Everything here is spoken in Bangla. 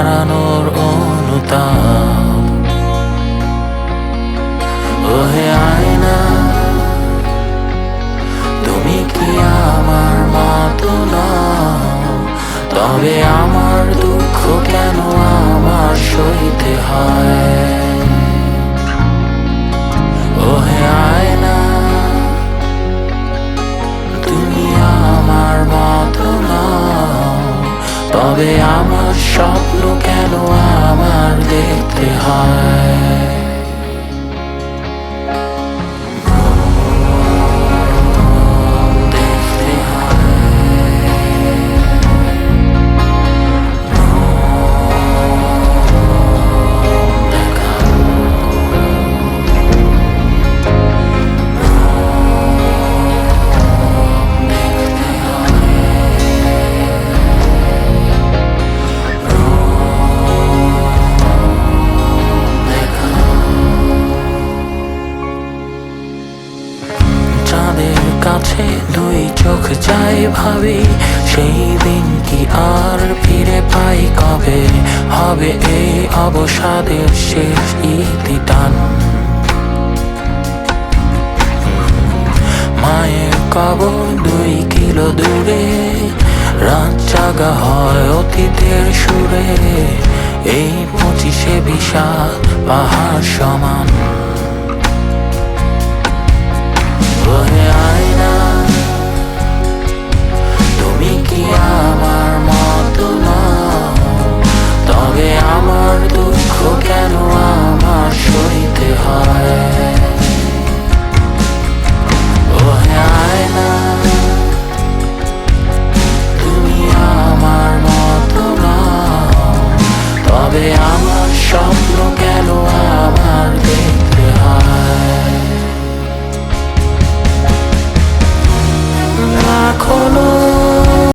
হারানোর অনুতাপ। ওহে আয়না, তুমি কি আমার মতো নও? তবে আমার দুঃখ কেন আমার সইতে হয়? ওহে আয়না, তুমি আমার মতো নও, তবে আমার স্বপ্ন কেন আমার দেখতে হয়? চাঁদের কাছে দুই চোখ চাই ভাবি, সেই দিন কি আর ফিরে পাই কবে? হবে এই অবসাদের শেষ ইতিটান। মায়ের কবর 2 কিলো দূরে, রাত জাগা হয় অতীতের সুরে। এই 25-এ বিশাল পাহাড় সমান। ওহে আয়না, তুমি কি আমার মতো নও? তবে আমার দুঃখ কেন আমার সইতে হয়?